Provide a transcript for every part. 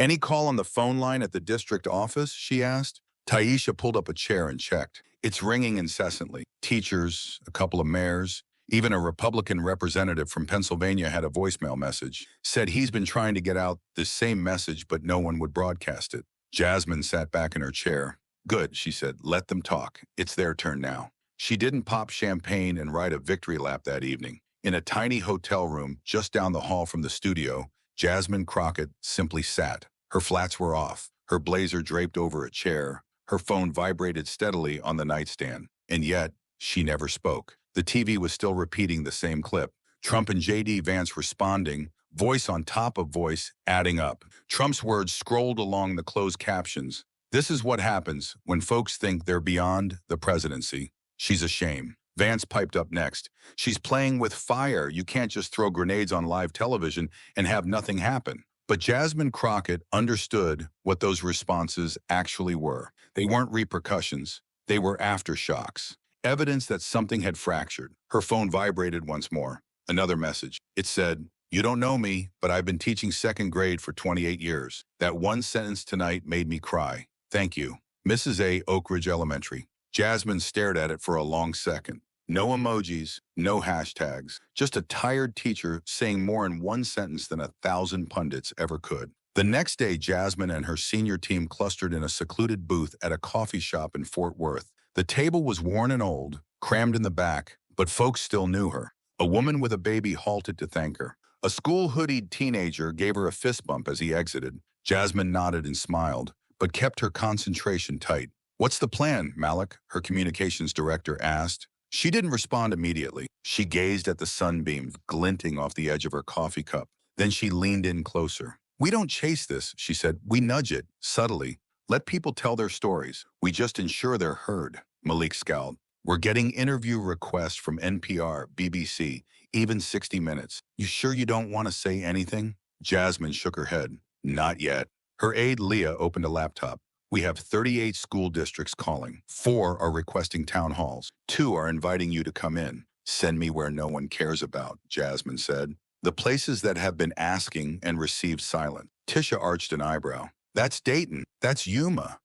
Any call on the phone line at the district office, she asked. Taisha pulled up a chair and checked. It's ringing incessantly. Teachers, a couple of mayors, even a Republican representative from Pennsylvania had a voicemail message. Said he's been trying to get out the same message, but no one would broadcast it. Jasmine sat back in her chair. Good, she said. Let them talk. It's their turn now. She didn't pop champagne and ride a victory lap that evening. In a tiny hotel room just down the hall from the studio, Jasmine Crockett simply sat. Her flats were off, her blazer draped over a chair, her phone vibrated steadily on the nightstand. And yet, she never spoke. The TV was still repeating the same clip. Trump and JD Vance responding, voice on top of voice, adding up. Trump's words scrolled along the closed captions. This is what happens when folks think they're beyond the presidency. She's a shame. Vance piped up next. She's playing with fire. You can't just throw grenades on live television and have nothing happen. But Jasmine Crockett understood what those responses actually were. They weren't repercussions. They were aftershocks. Evidence that something had fractured. Her phone vibrated once more. Another message. It said, "You don't know me, but I've been teaching second grade for 28 years. That one sentence tonight made me cry. Thank you. Mrs. A. Oak Ridge Elementary." Jasmine stared at it for a long second. No emojis, no hashtags, just a tired teacher saying more in one sentence than 1,000 pundits ever could. The next day, Jasmine and her senior team clustered in a secluded booth at a coffee shop in Fort Worth. The table was worn and old, crammed in the back, but folks still knew her. A woman with a baby halted to thank her. A school-hoodied teenager gave her a fist bump as he exited. Jasmine nodded and smiled, but kept her concentration tight. "What's the plan, Malik?" her communications director asked. She didn't respond immediately. She gazed at the sunbeams glinting off the edge of her coffee cup. Then she leaned in closer. "We don't chase this," she said. "We nudge it, subtly. Let people tell their stories. We just ensure they're heard." Malik scowled. "We're getting interview requests from NPR, BBC, even 60 Minutes. You sure you don't want to say anything?" Jasmine shook her head. "Not yet." Her aide, Leah, opened a laptop. "We have 38 school districts calling. 4 are requesting town halls. 2 are inviting you to come in. Send me where no one cares about," Jasmine said. "The places that have been asking and received silent." Tisha arched an eyebrow. "That's Dayton. That's Yuma.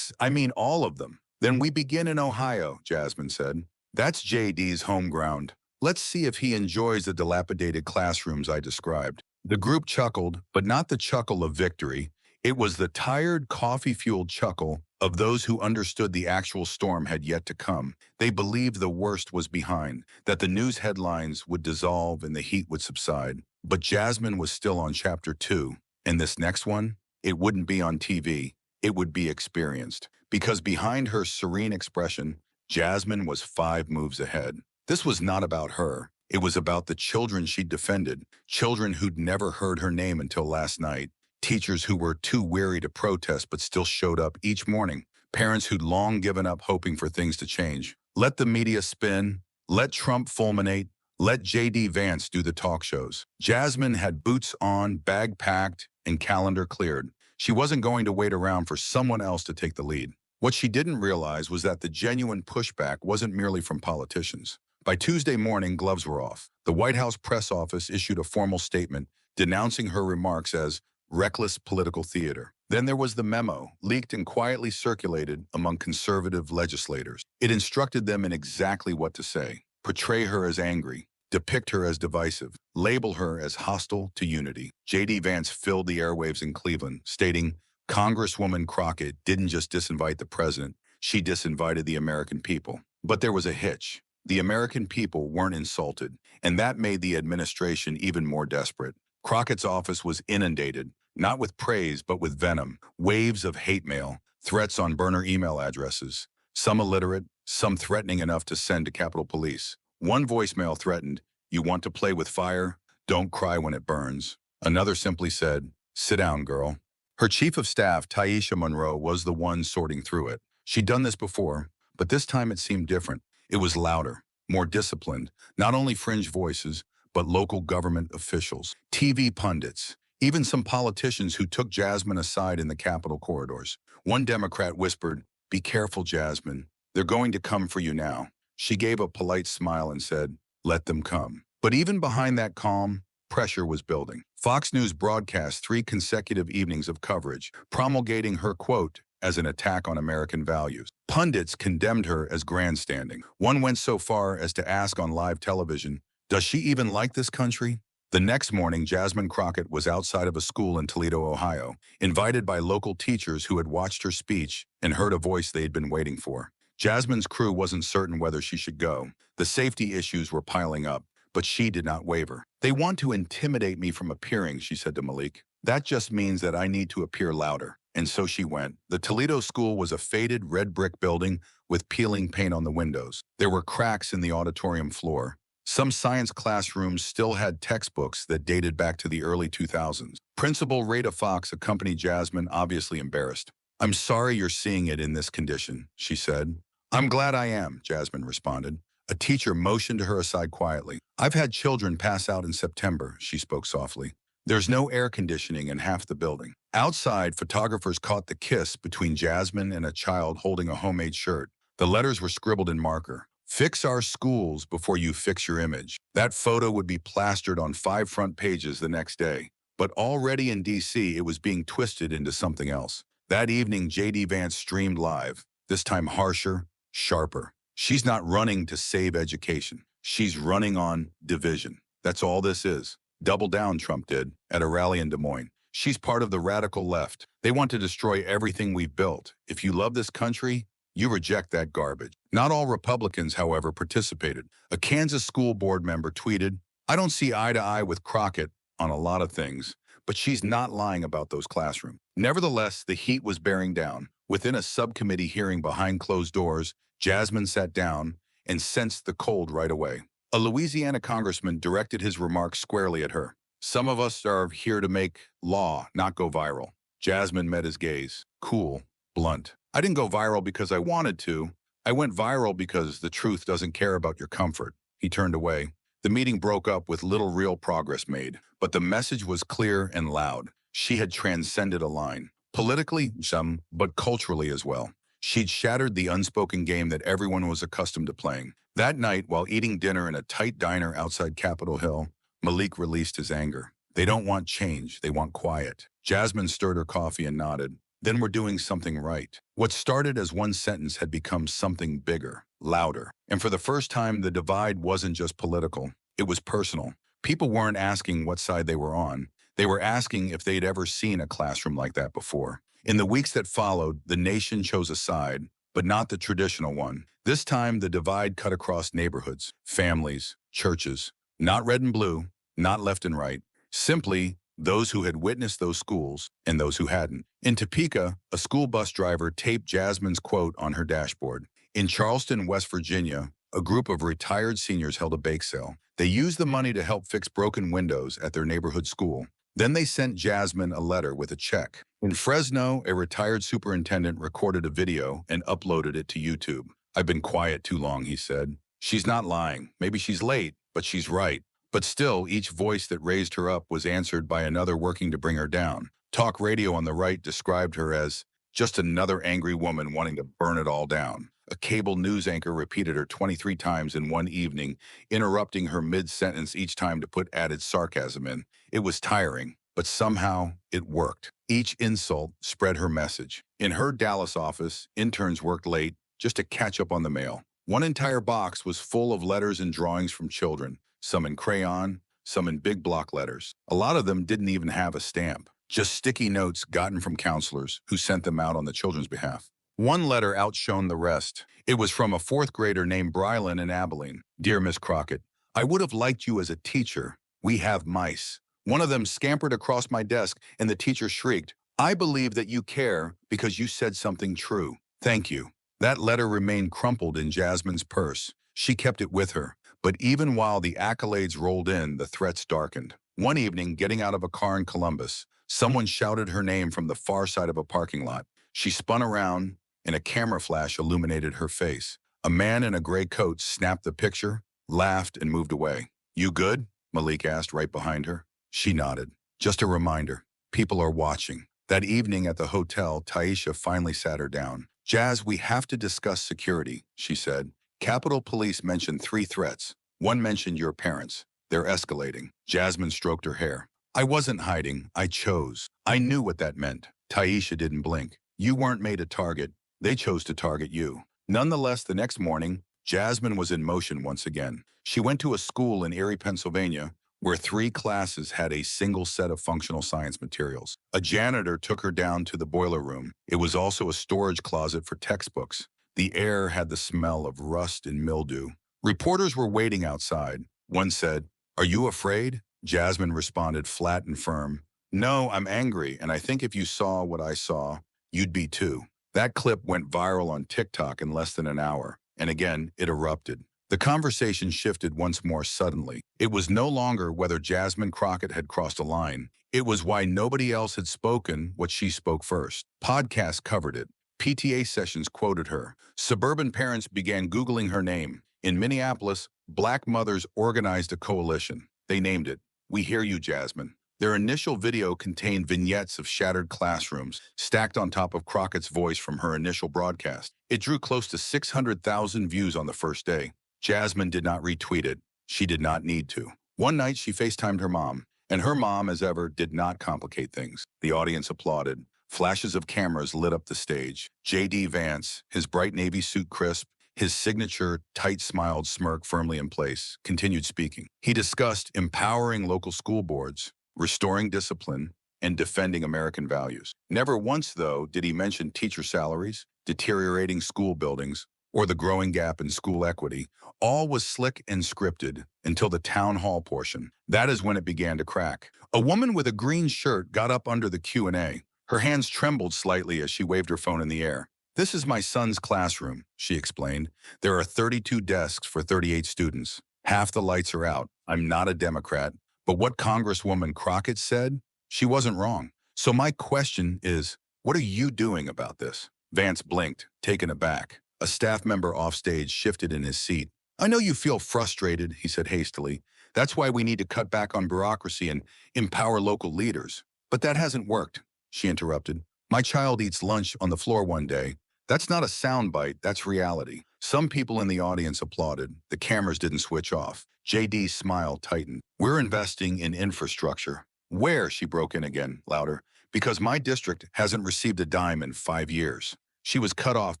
I mean all of them." "Then we begin in Ohio," Jasmine said. "That's JD's home ground. Let's see if he enjoys the dilapidated classrooms I described." The group chuckled, but not the chuckle of victory. It was the tired, coffee-fueled chuckle of those who understood the actual storm had yet to come. They believed the worst was behind, that the news headlines would dissolve and the heat would subside. But Jasmine was still on chapter 2, and this next one, it wouldn't be on TV. It would be experienced. Because behind her serene expression, Jasmine was 5 moves ahead. This was not about her. It was about the children she'd defended, children who'd never heard her name until last night. Teachers who were too weary to protest but still showed up each morning. Parents who'd long given up hoping for things to change. Let the media spin. Let Trump fulminate. Let JD Vance do the talk shows. Jasmine had boots on, bag packed, and calendar cleared. She wasn't going to wait around for someone else to take the lead. What she didn't realize was that the genuine pushback wasn't merely from politicians. By Tuesday morning, gloves were off. The White House press office issued a formal statement denouncing her remarks as reckless political theater. Then there was the memo, leaked and quietly circulated among conservative legislators. It instructed them in exactly what to say. Portray her as angry, depict her as divisive, label her as hostile to unity. JD Vance filled the airwaves in Cleveland, stating, "Congresswoman Crockett didn't just disinvite the president, she disinvited the American people." But there was a hitch. The American people weren't insulted, and that made the administration even more desperate. Crockett's office was inundated, not with praise, but with venom, waves of hate mail, threats on burner email addresses, some illiterate, some threatening enough to send to Capitol Police. One voicemail threatened, "You want to play with fire? Don't cry when it burns." Another simply said, "Sit down, girl." Her chief of staff, Taisha Monroe, was the one sorting through it. She'd done this before, but this time it seemed different. It was louder, more disciplined, not only fringe voices, but local government officials, TV pundits, even some politicians who took Jasmine aside in the Capitol corridors. One Democrat whispered, "Be careful, Jasmine. They're going to come for you now." She gave a polite smile and said, "Let them come." But even behind that calm, pressure was building. Fox News broadcast 3 consecutive evenings of coverage, promulgating her quote as an attack on American values. Pundits condemned her as grandstanding. One went so far as to ask on live television, does she even like this country? The next morning, Jasmine Crockett was outside of a school in Toledo, Ohio, invited by local teachers who had watched her speech and heard a voice they had been waiting for. Jasmine's crew wasn't certain whether she should go. The safety issues were piling up, but she did not waver. They want to intimidate me from appearing, she said to Malik. That just means that I need to appear louder. And so she went. The Toledo school was a faded red brick building with peeling paint on the windows. There were cracks in the auditorium floor. Some science classrooms still had textbooks that dated back to the early 2000s. Principal Rada Fox accompanied Jasmine, obviously embarrassed. I'm sorry you're seeing it in this condition, she said. I'm glad I am, Jasmine responded. A teacher motioned her aside quietly. I've had children pass out in September, she spoke softly. There's no air conditioning in half the building. Outside, photographers caught the kiss between Jasmine and a child holding a homemade shirt. The letters were scribbled in marker. Fix our schools before you fix your image. That photo would be plastered on 5 front pages the next day. But already in D.C., it was being twisted into something else. That evening, JD Vance streamed live, this time harsher, sharper. She's not running to save education. She's running on division. That's all this is. Double down, Trump did, at a rally in Des Moines. She's part of the radical left. They want to destroy everything we've built. If you love this country, you reject that garbage. Not all Republicans, however, participated. A Kansas school board member tweeted, I don't see eye to eye with Crockett on a lot of things, but she's not lying about those classrooms. Nevertheless, the heat was bearing down. Within a subcommittee hearing behind closed doors, Jasmine sat down and sensed the cold right away. A Louisiana congressman directed his remarks squarely at her. Some of us are here to make law, not go viral. Jasmine met his gaze, cool, blunt. I didn't go viral because I wanted to. I went viral because the truth doesn't care about your comfort. He turned away. The meeting broke up with little real progress made, but the message was clear and loud. She had transcended a line. Politically, some, but culturally as well. She'd shattered the unspoken game that everyone was accustomed to playing. That night, while eating dinner in a tight diner outside Capitol Hill, Malik released his anger. They don't want change, they want quiet. Jasmine stirred her coffee and nodded. Then we're doing something right. What started as one sentence had become something bigger, louder. And for the first time, the divide wasn't just political. It was personal. People weren't asking what side they were on. They were asking if they'd ever seen a classroom like that before. In the weeks that followed, the nation chose a side, but not the traditional one. This time, the divide cut across neighborhoods, families, churches. Not red and blue, not left and right. Simply, those who had witnessed those schools and those who hadn't. In Topeka, a school bus driver taped Jasmine's quote on her dashboard. In Charleston, West Virginia, a group of retired seniors held a bake sale. They used the money to help fix broken windows at their neighborhood school. Then they sent Jasmine a letter with a check. In Fresno, a retired superintendent recorded a video and uploaded it to YouTube. I've been quiet too long, he said. She's not lying. Maybe she's late, but she's right. But still, each voice that raised her up was answered by another working to bring her down. Talk radio on the right described her as just another angry woman wanting to burn it all down. A cable news anchor repeated her 23 times in one evening, interrupting her mid-sentence each time to put added sarcasm in. It was tiring, but somehow it worked. Each insult spread her message. In her Dallas office, interns worked late just to catch up on the mail. One entire box was full of letters and drawings from children, some in crayon, some in big block letters. A lot of them didn't even have a stamp, just sticky notes gotten from counselors who sent them out on the children's behalf. One letter outshone the rest. It was from a 4th grader named Brylan in Abilene. Dear Miss Crockett, I would have liked you as a teacher. We have mice. One of them scampered across my desk and the teacher shrieked, I believe that you care because you said something true. Thank you. That letter remained crumpled in Jasmine's purse. She kept it with her. But even while the accolades rolled in, the threats darkened. One evening, getting out of a car in Columbus, someone shouted her name from the far side of a parking lot. She spun around, and a camera flash illuminated her face. A man in a gray coat snapped the picture, laughed, and moved away. You good? Malik asked right behind her. She nodded. Just a reminder. People are watching. That evening at the hotel, Taisha finally sat her down. Jazz, we have to discuss security, she said. Capitol Police mentioned 3 threats. One mentioned your parents. They're escalating. Jasmine stroked her hair. I wasn't hiding. I chose. I knew what that meant. Taisha didn't blink. You weren't made a target. They chose to target you. Nonetheless, the next morning, Jasmine was in motion once again. She went to a school in Erie, Pennsylvania, where 3 classes had a single set of functional science materials. A janitor took her down to the boiler room. It was also a storage closet for textbooks. The air had the smell of rust and mildew. Reporters were waiting outside. One said, "Are you afraid?" Jasmine responded flat and firm, "No, I'm angry, and I think if you saw what I saw, you'd be too." That clip went viral on TikTok in less than an hour, and again, it erupted. The conversation shifted once more suddenly. It was no longer whether Jasmine Crockett had crossed a line. It was why nobody else had spoken what she spoke first. Podcasts covered it. PTA sessions quoted her. Suburban parents began Googling her name. In Minneapolis, Black mothers organized a coalition. They named it, "We Hear You, Jasmine." Their initial video contained vignettes of shattered classrooms, stacked on top of Crockett's voice from her initial broadcast. It drew close to 600,000 views on the first day. Jasmine did not retweet it. She did not need to. One night, she FaceTimed her mom, and her mom, as ever, did not complicate things. The audience applauded. Flashes of cameras lit up the stage. JD Vance, his bright navy suit crisp, his signature tight-smiled smirk firmly in place, continued speaking. He discussed empowering local school boards, restoring discipline, and defending American values. Never once, though, did he mention teacher salaries, deteriorating school buildings, or the growing gap in school equity. All was slick and scripted until the town hall portion. That is when it began to crack. A woman with a green shirt got up under the Q&A. Her hands trembled slightly as she waved her phone in the air. "This is my son's classroom," she explained. "There are 32 desks for 38 students. Half the lights are out. I'm not a Democrat. But what Congresswoman Crockett said, she wasn't wrong. So my question is, what are you doing about this?" Vance blinked, taken aback. A staff member offstage shifted in his seat. "I know you feel frustrated," he said hastily. "That's why we need to cut back on bureaucracy and empower local leaders." "But that hasn't worked," she interrupted. "My child eats lunch on the floor one day. That's not a soundbite, that's reality." Some people in the audience applauded. The cameras didn't switch off. JD's smile tightened. "We're investing in infrastructure." "Where?" she broke in again, louder. "Because my district hasn't received a dime in 5 years." She was cut off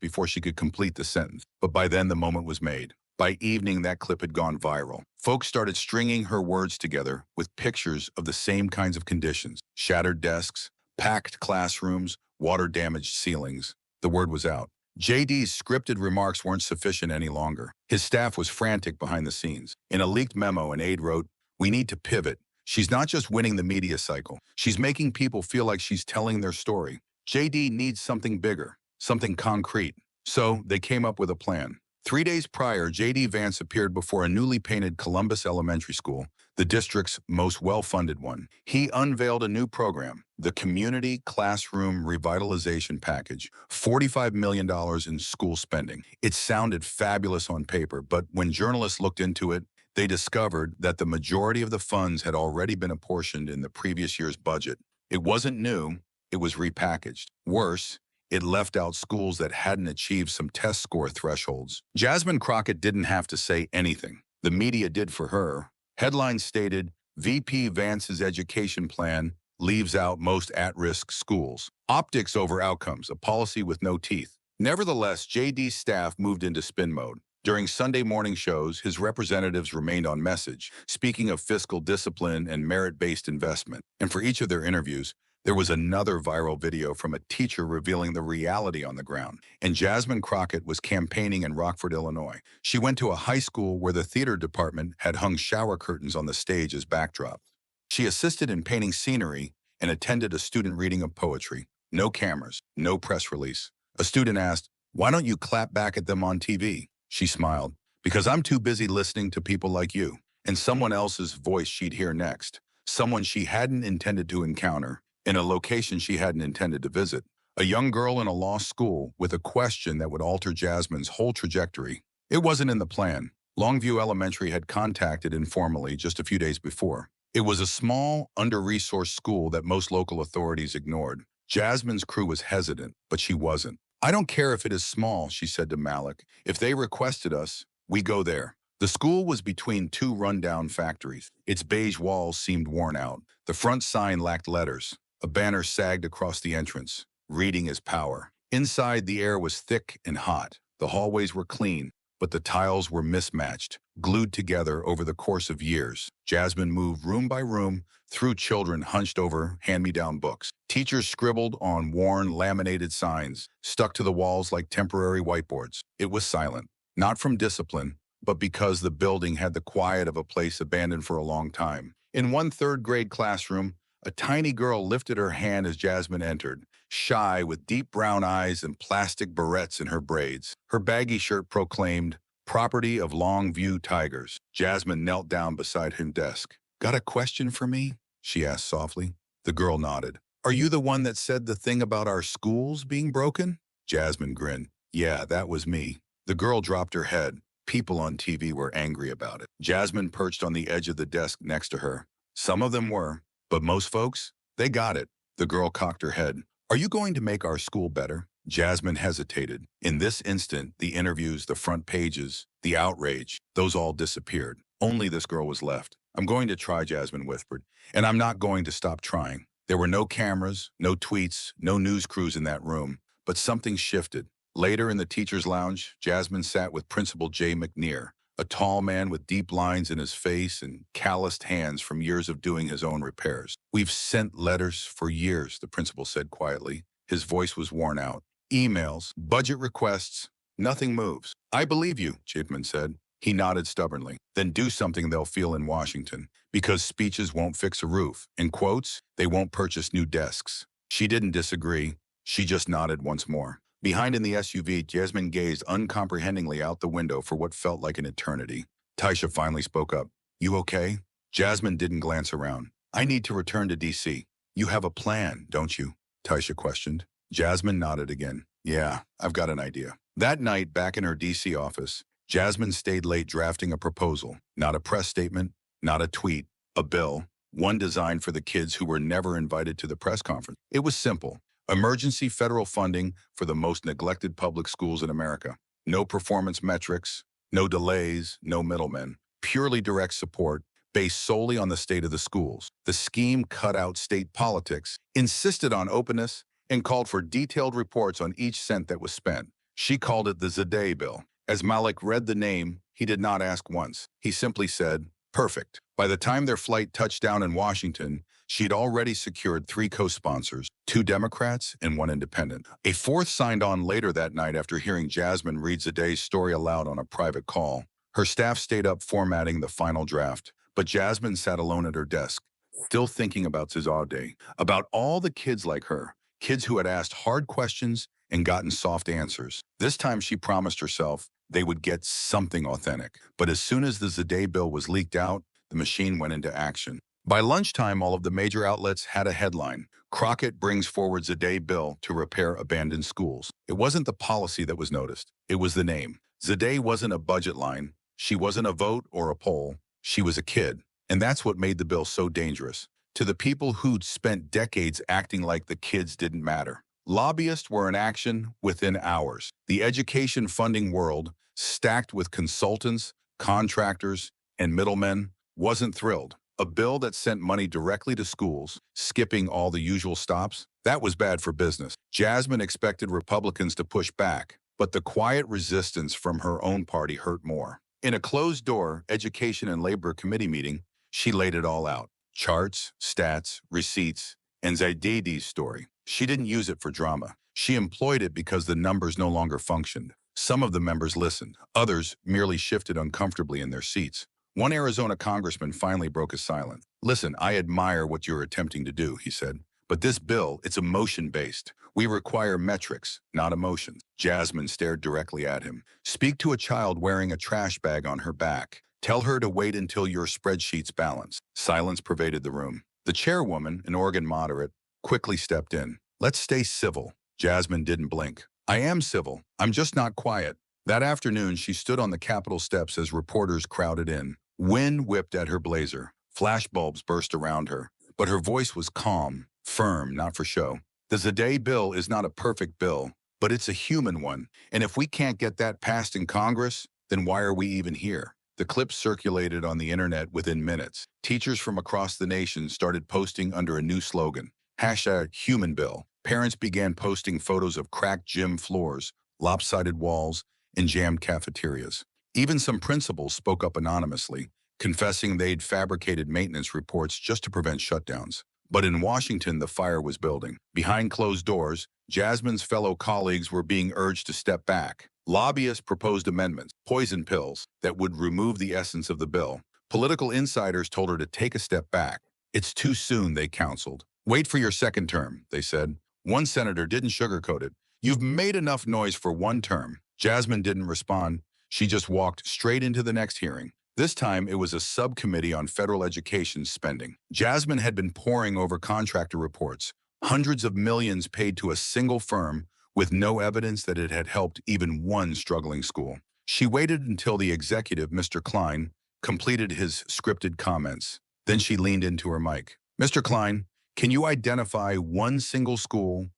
before she could complete the sentence, but by then the moment was made. By evening, that clip had gone viral. Folks started stringing her words together with pictures of the same kinds of conditions: shattered desks, packed classrooms, water-damaged ceilings. The word was out. JD's scripted remarks weren't sufficient any longer. His staff was frantic behind the scenes. In a leaked memo, an aide wrote, "We need to pivot. She's not just winning the media cycle. She's making people feel like she's telling their story. JD needs something bigger, something concrete." So they came up with a plan. 3 days prior, JD Vance appeared before a newly painted Columbus Elementary School, the district's most well-funded one. He unveiled a new program, the Community Classroom Revitalization Package, $45 million in school spending. It sounded fabulous on paper, but when journalists looked into it, they discovered that the majority of the funds had already been apportioned in the previous year's budget. It wasn't new, it was repackaged. Worse, it left out schools that hadn't achieved some test score thresholds. Jasmine Crockett didn't have to say anything. The media did for her. Headlines stated, "VP Vance's education plan leaves out most at-risk schools. Optics over outcomes, a policy with no teeth." Nevertheless, JD's staff moved into spin mode. During Sunday morning shows, his representatives remained on message, speaking of fiscal discipline and merit-based investment. And for each of their interviews, there was another viral video from a teacher revealing the reality on the ground. And Jasmine Crockett was campaigning in Rockford, Illinois. She went to a high school where the theater department had hung shower curtains on the stage as backdrop. She assisted in painting scenery and attended a student reading of poetry. No cameras, no press release. A student asked, "Why don't you clap back at them on TV?" She smiled, "Because I'm too busy listening to people like you." And someone else's voice she'd hear next. Someone she hadn't intended to encounter, in a location she hadn't intended to visit. A young girl in a law school with a question that would alter Jasmine's whole trajectory. It wasn't in the plan. Longview Elementary had contacted informally just a few days before. It was a small, under-resourced school that most local authorities ignored. Jasmine's crew was hesitant, but she wasn't. "I don't care if it is small," she said to Malik. "If they requested us, we go there." The school was between two rundown factories. Its beige walls seemed worn out. The front sign lacked letters. A banner sagged across the entrance. Reading is power. Inside, the air was thick and hot. The hallways were clean, but the tiles were mismatched, glued together over the course of years. Jasmine moved room by room through children hunched over hand-me-down books. Teachers scribbled on worn, laminated signs, stuck to the walls like temporary whiteboards. It was silent, not from discipline, but because the building had the quiet of a place abandoned for a long time. In one third-grade classroom, a tiny girl lifted her hand as Jasmine entered, shy with deep brown eyes and plastic barrettes in her braids. Her baggy shirt proclaimed, "Property of Longview Tigers." Jasmine knelt down beside her desk. "Got a question for me?" she asked softly. The girl nodded. "Are you the one that said the thing about our schools being broken?" Jasmine grinned. "Yeah, that was me." The girl dropped her head. People on TV were angry about it. Jasmine perched on the edge of the desk next to her. Some of them were, but most folks, they got it. The girl cocked her head. "Are you going to make our school better?" Jasmine hesitated. In this instant, the interviews, the front pages, the outrage, those all disappeared. Only this girl was left. "I'm going to try," Jasmine whispered, "and I'm not going to stop trying." There were no cameras, no tweets, no news crews in that room, but something shifted. Later in the teacher's lounge, Jasmine sat with Principal Jay McNear, a tall man with deep lines in his face and calloused hands from years of doing his own repairs. "We've sent letters for years," the principal said quietly. His voice was worn out. "Emails, budget requests, nothing moves." "I believe you," Chapman said. He nodded stubbornly. "Then do something they'll feel in Washington. Because speeches won't fix a roof. In quotes, they won't purchase new desks." She didn't disagree. She just nodded once more. Behind in the SUV, Jasmine gazed uncomprehendingly out the window for what felt like an eternity. Taisha finally spoke up. "You okay?" Jasmine didn't glance around. "I need to return to D.C. "You have a plan, don't you?" Taisha questioned. Jasmine nodded again. "Yeah, I've got an idea." That night, back in her D.C. office, Jasmine stayed late drafting a proposal. Not a press statement, not a tweet, a bill. One designed for the kids who were never invited to the press conference. It was simple. Emergency federal funding for the most neglected public schools in America. No performance metrics, no delays, no middlemen. Purely direct support based solely on the state of the schools. The scheme cut out state politics, insisted on openness, and called for detailed reports on each cent that was spent. She called it the Zadie bill. As Malik read the name, he did not ask once. He simply said, "Perfect." By the time their flight touched down in Washington, she'd already secured 3 co-sponsors, 2 Democrats and 1 independent. A fourth signed on later that night after hearing Jasmine read Zadie's story aloud on a private call. Her staff stayed up formatting the final draft, but Jasmine sat alone at her desk, still thinking about Zadie, about all the kids like her, kids who had asked hard questions and gotten soft answers. This time she promised herself they would get something authentic. But as soon as the Zadie bill was leaked out, the machine went into action. By lunchtime, all of the major outlets had a headline. Crockett brings forward Zadie bill to repair abandoned schools. It wasn't the policy that was noticed. It was the name. Zadie wasn't a budget line. She wasn't a vote or a poll. She was a kid. And that's what made the bill so dangerous. To the people who'd spent decades acting like the kids didn't matter. Lobbyists were in action within hours. The education funding world, stacked with consultants, contractors, and middlemen, wasn't thrilled. A bill that sent money directly to schools, skipping all the usual stops, that was bad for business. Jasmine expected Republicans to push back, but the quiet resistance from her own party hurt more. In a closed-door Education and Labor Committee meeting, she laid it all out. Charts, stats, receipts, and Zadie's story. She didn't use it for drama. She employed it because the numbers no longer functioned. Some of the members listened. Others merely shifted uncomfortably in their seats. One Arizona congressman finally broke his silence. "Listen, I admire what you're attempting to do," he said. "But this bill, it's emotion-based. We require metrics, not emotions." Jasmine stared directly at him. "Speak to a child wearing a trash bag on her back. Tell her to wait until your spreadsheets balance." Silence pervaded the room. The chairwoman, an Oregon moderate, quickly stepped in. "Let's stay civil." Jasmine didn't blink. "I am civil. I'm just not quiet." That afternoon, she stood on the Capitol steps as reporters crowded in. Wind whipped at her blazer. Flashbulbs burst around her. But her voice was calm, firm, not for show. "The Zadie bill is not a perfect bill, but it's a human one. And if we can't get that passed in Congress, then why are we even here?" The clip circulated on the internet within minutes. Teachers from across the nation started posting under a new slogan, #HumanBill. Parents began posting photos of cracked gym floors, lopsided walls, and jammed cafeterias. Even some principals spoke up anonymously, confessing they'd fabricated maintenance reports just to prevent shutdowns. But in Washington, the fire was building. Behind closed doors, Jasmine's fellow colleagues were being urged to step back. Lobbyists proposed amendments, poison pills, that would remove the essence of the bill. Political insiders told her to take a step back. It's too soon, they counseled. Wait for your second term, they said. One senator didn't sugarcoat it. You've made enough noise for one term. Jasmine didn't respond. She just walked straight into the next hearing. This time, it was a subcommittee on federal education spending. Jasmine had been poring over contractor reports, hundreds of millions paid to a single firm with no evidence that it had helped even one struggling school. She waited until the executive, Mr. Klein, completed his scripted comments. Then she leaned into her mic. Mr. Klein, can you identify one school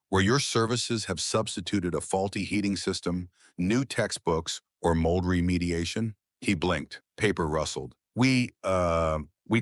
where your services have substituted a faulty heating system, new textbooks, or mold remediation? He blinked. Paper rustled. We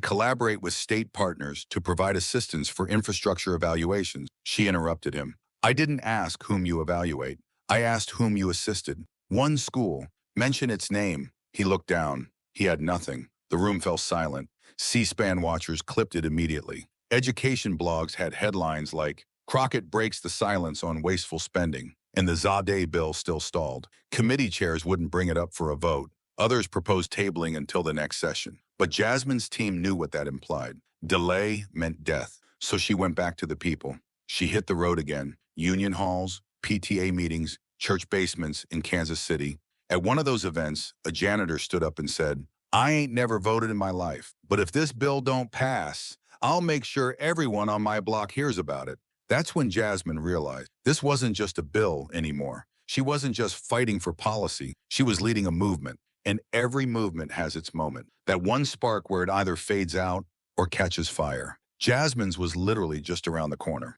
collaborate with state partners to provide assistance for infrastructure evaluations. She interrupted him. I didn't ask whom you evaluate. I asked whom you assisted. One school. Mention its name. He looked down. He had nothing. The room fell silent. C-SPAN watchers clipped it immediately. Education blogs had headlines like, Crockett breaks the silence on wasteful spending, and the Zadie bill still stalled. Committee chairs wouldn't bring it up for a vote. Others proposed tabling until the next session. But Jasmine's team knew what that implied. Delay meant death. So she went back to the people. She hit the road again. Union halls, PTA meetings, church basements in Kansas City. At one of those events, a janitor stood up and said, I ain't never voted in my life, but if this bill don't pass, I'll make sure everyone on my block hears about it. That's when Jasmine realized this wasn't just a bill anymore. She wasn't just fighting for policy. She was leading a movement. And every movement has its moment. That one spark where it either fades out or catches fire. Jasmine's was literally just around the corner.